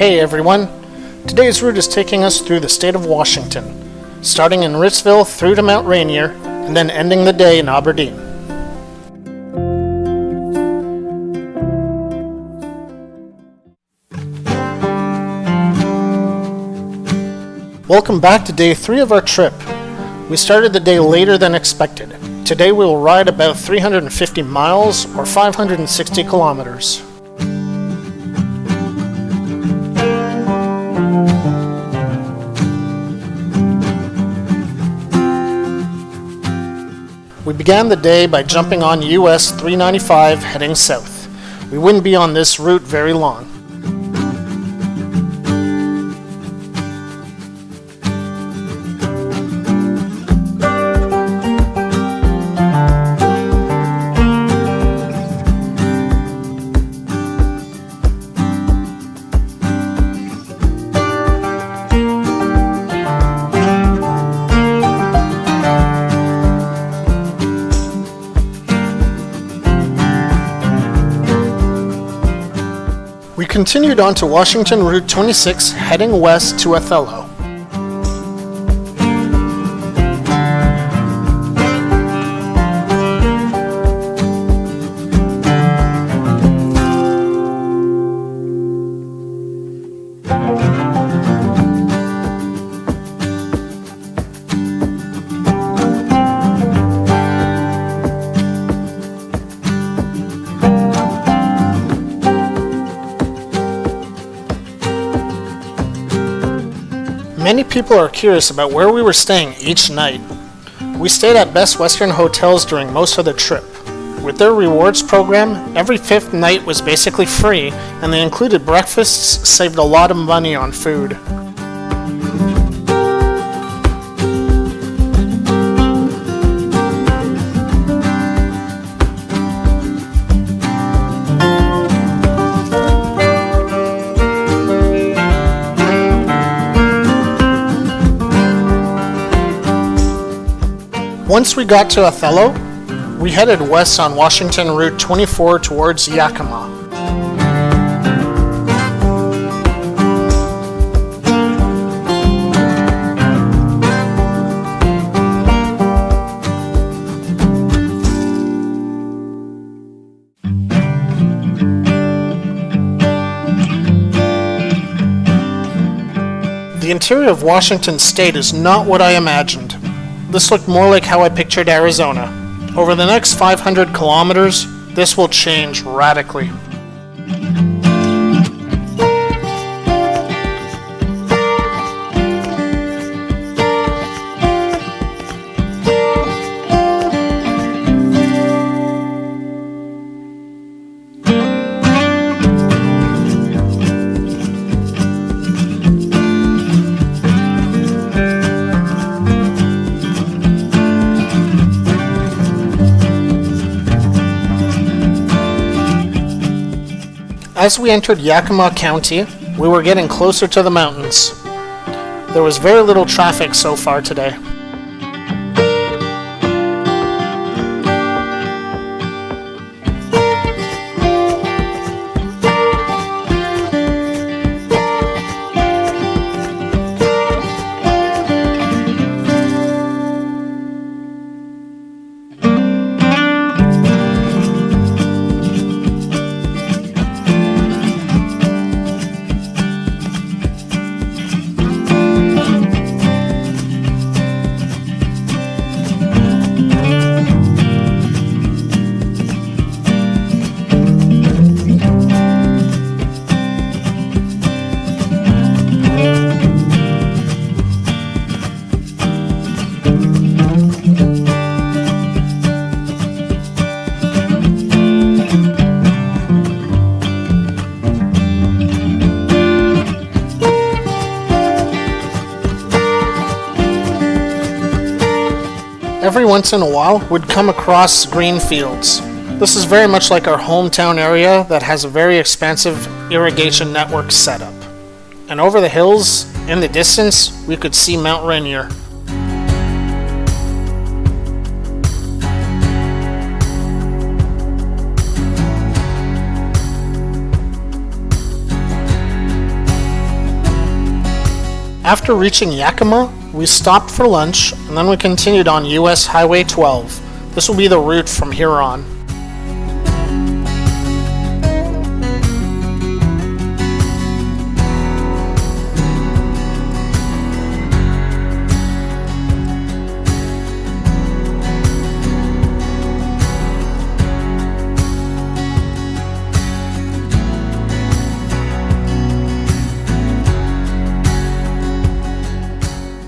Hey everyone! Today's route is taking us through the state of Washington, starting in Ritzville through to Mount Rainier, and then ending the day in Aberdeen. Welcome back to day 3 of our trip. We started the day later than expected. Today we will ride about 350 miles or 560 kilometers. We began the day by jumping on US 395 heading south. We wouldn't be on this route very long. We continued on to Washington Route 26, heading west to Othello. Many people are curious about where we were staying each night. We stayed at Best Western hotels during most of the trip. With their rewards program, every 5th night was basically free, and they included breakfasts, saved a lot of money on food. Once we got to Othello, we headed west on Washington Route 24 towards Yakima. The interior of Washington State is not what I imagined. This looked more like how I pictured Arizona. Over the next 500 kilometers, this will change radically. As we entered Yakima County, we were getting closer to the mountains. There was very little traffic so far today. Every once in a while, we'd come across green fields. This is very much like our hometown area that has a very expansive irrigation network set up. And over the hills, in the distance, we could see Mount Rainier. After reaching Yakima, we stopped for lunch and then we continued on US Highway 12. This will be the route from here on.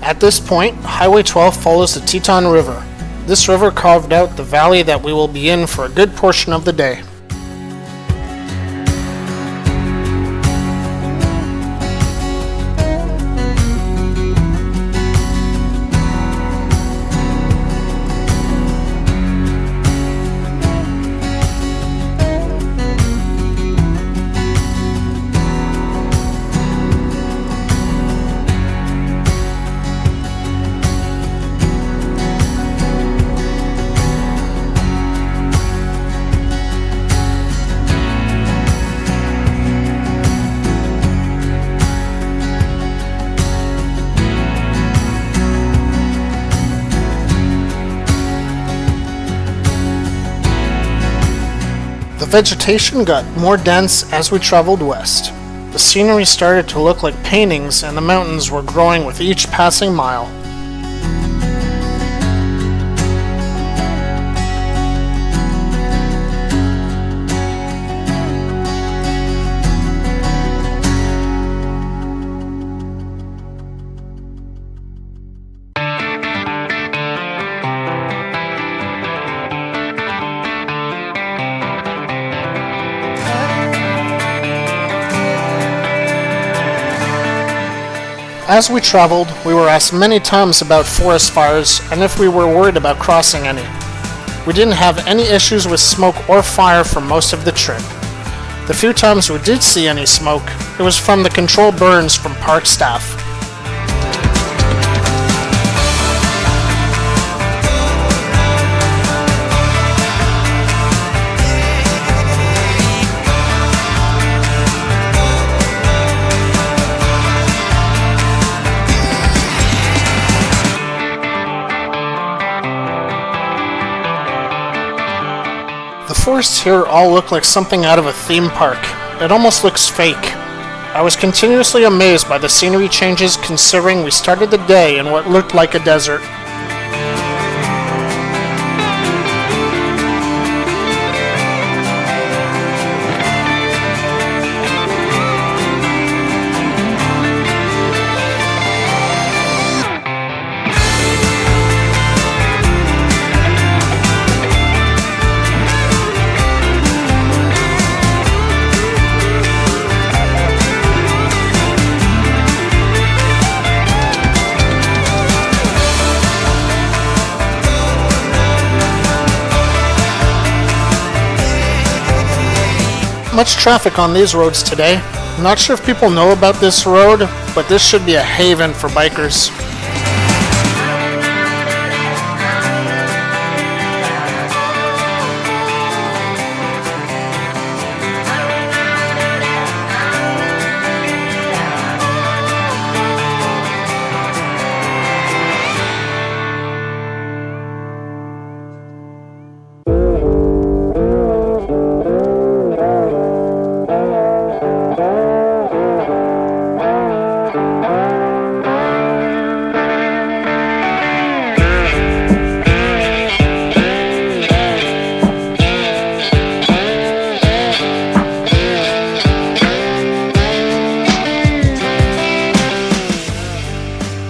At this point, Highway 12 follows the Teton River. This river carved out the valley that we will be in for a good portion of the day. The vegetation got more dense as we traveled west. The scenery started to look like paintings and the mountains were growing with each passing mile. As we traveled, we were asked many times about forest fires and if we were worried about crossing any. We didn't have any issues with smoke or fire for most of the trip. The few times we did see any smoke, it was from the controlled burns from park staff. The forests here all look like something out of a theme park. It almost looks fake. I was continuously amazed by the scenery changes considering we started the day in what looked like a desert. Much traffic on these roads today. I'm not sure if people know about this road, but this should be a haven for bikers.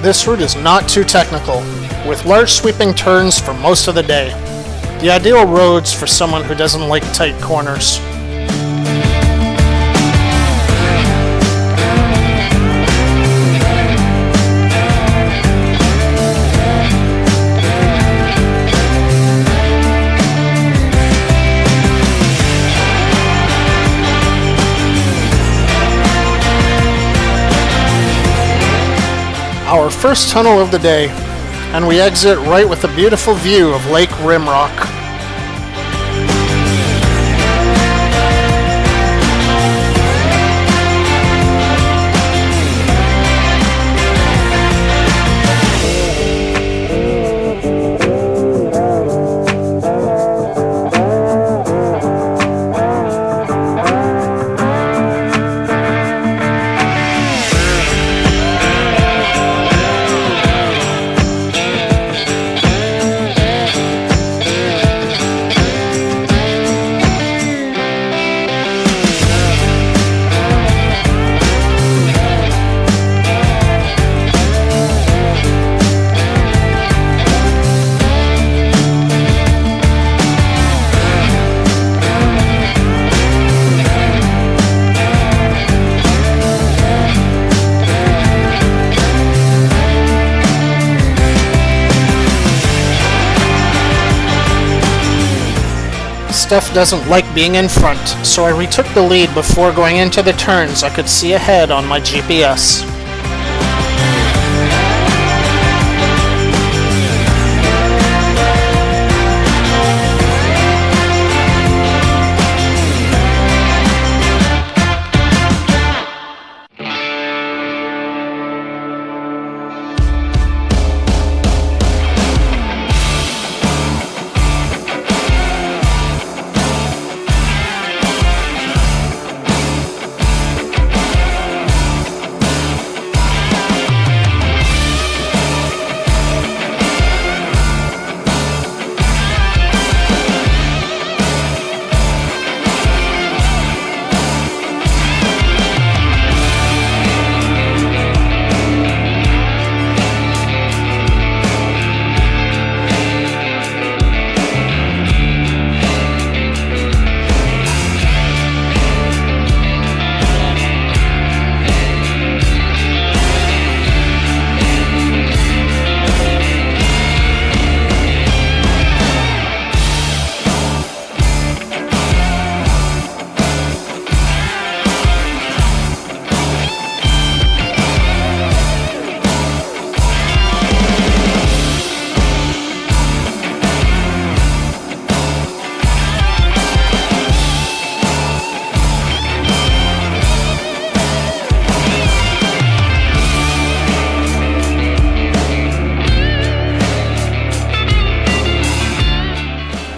This route is not too technical, with large sweeping turns for most of the day. The ideal roads for someone who doesn't like tight corners. Our first tunnel of the day, and we exit right with a beautiful view of Lake Rimrock. Steph doesn't like being in front, so I retook the lead before going into the turns I could see ahead on my GPS.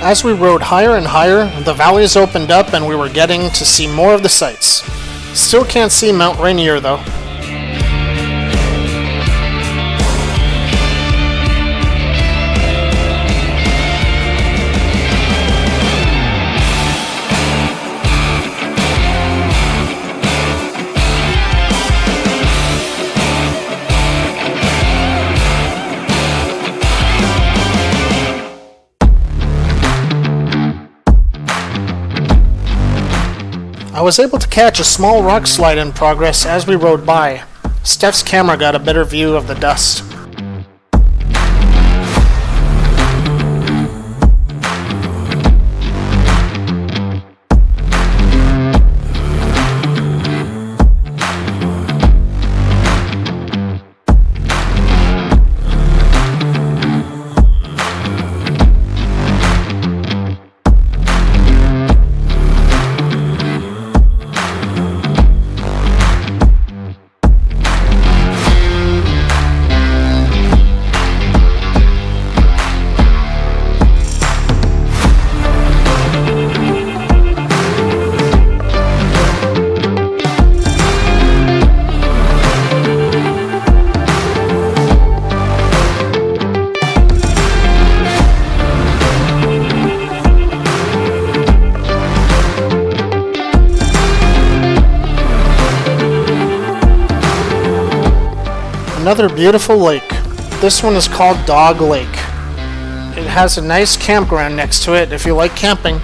As we rode higher and higher, the valleys opened up and we were getting to see more of the sights. Still can't see Mount Rainier though. I was able to catch a small rock slide in progress as we rode by. Steph's camera got a better view of the dust. Another beautiful lake. This one is called Dog Lake. It has a nice campground next to it if you like camping.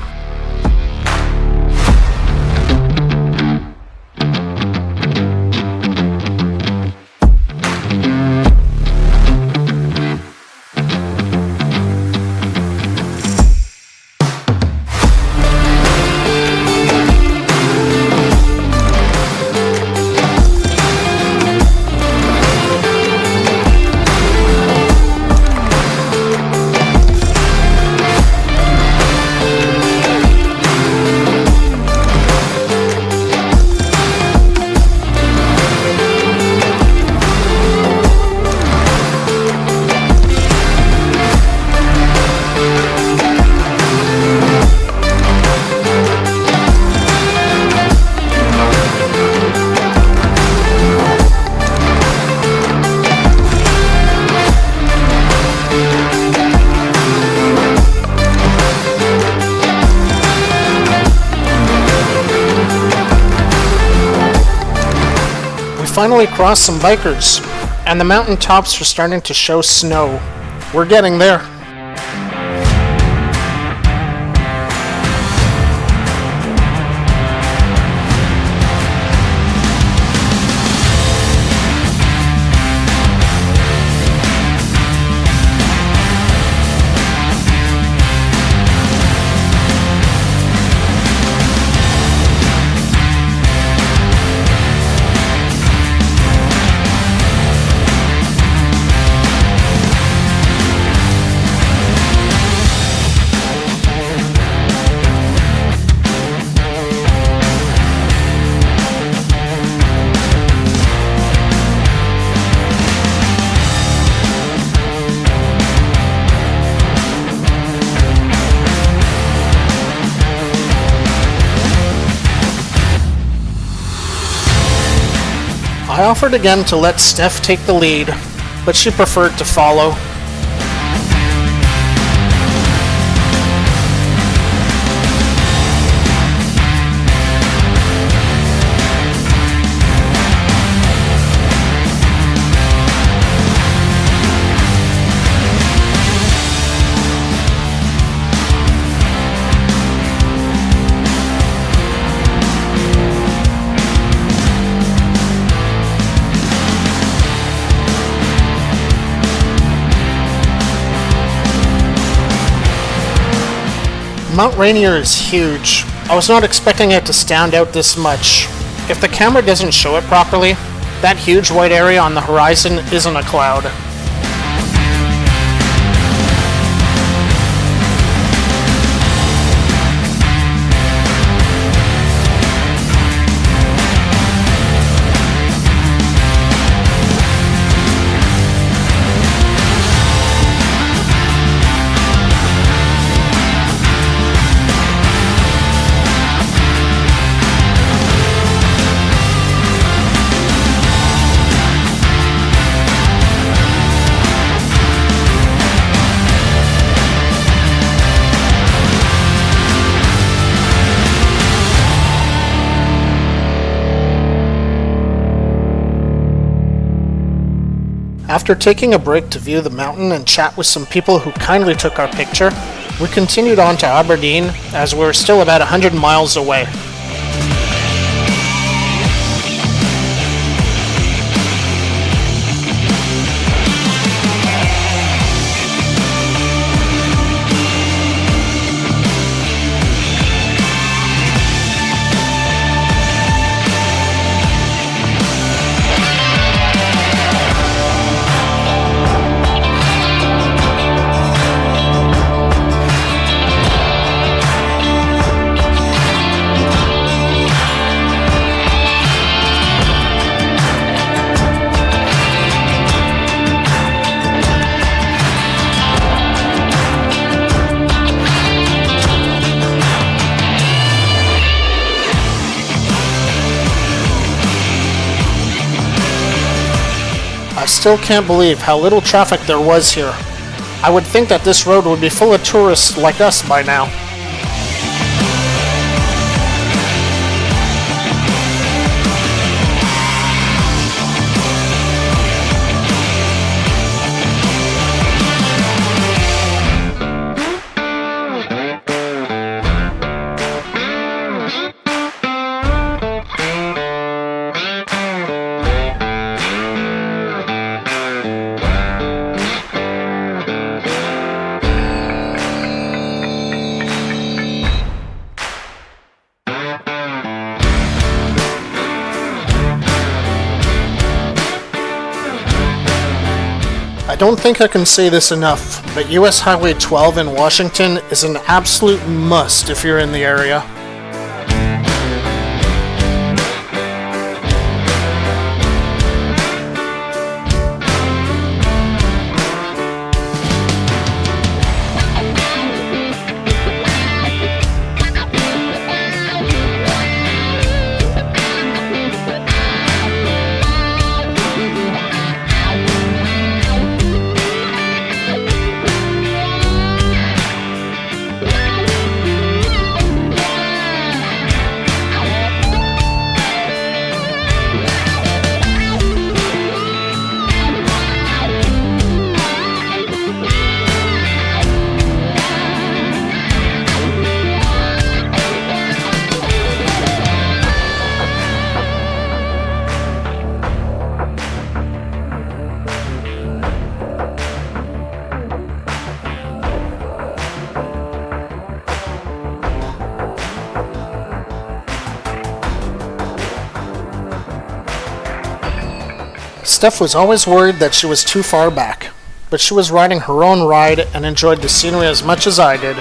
Finally crossed some bikers, and the mountain tops are starting to show snow. We're getting there. I offered again to let Steph take the lead, but she preferred to follow. Mount Rainier is huge. I was not expecting it to stand out this much. If the camera doesn't show it properly, that huge white area on the horizon isn't a cloud. After taking a break to view the mountain and chat with some people who kindly took our picture, we continued on to Aberdeen as we were still about 100 miles away. I still can't believe how little traffic there was here. I would think that this road would be full of tourists like us by now. I don't think I can say this enough, but US Highway 12 in Washington is an absolute must if you're in the area. Steph was always worried that she was too far back, but she was riding her own ride and enjoyed the scenery as much as I did.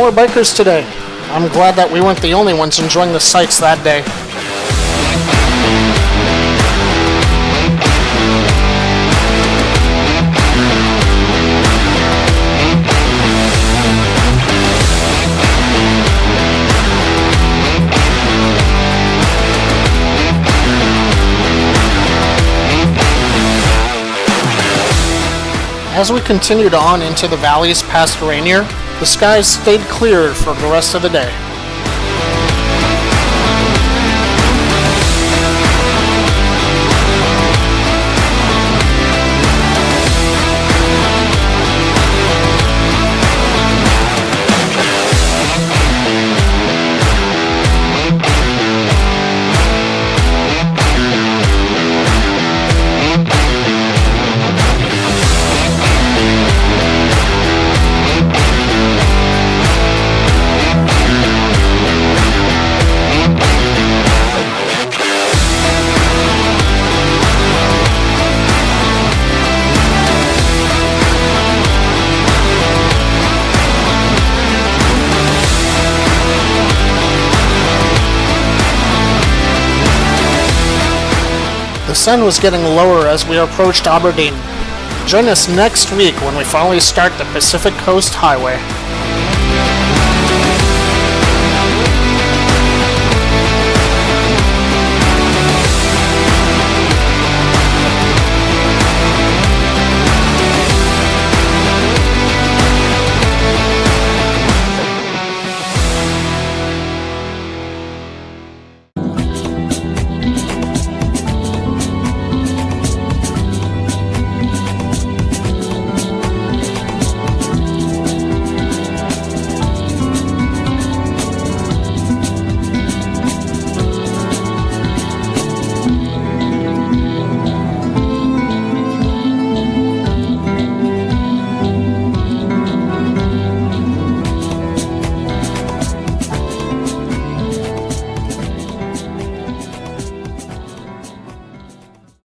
more bikers today. I'm glad that we weren't the only ones enjoying the sights that day. As we continued on into the valleys past Rainier, the skies stayed clear for the rest of the day. The sun was getting lower as we approached Aberdeen. Join us next week when we finally start the Pacific Coast Highway.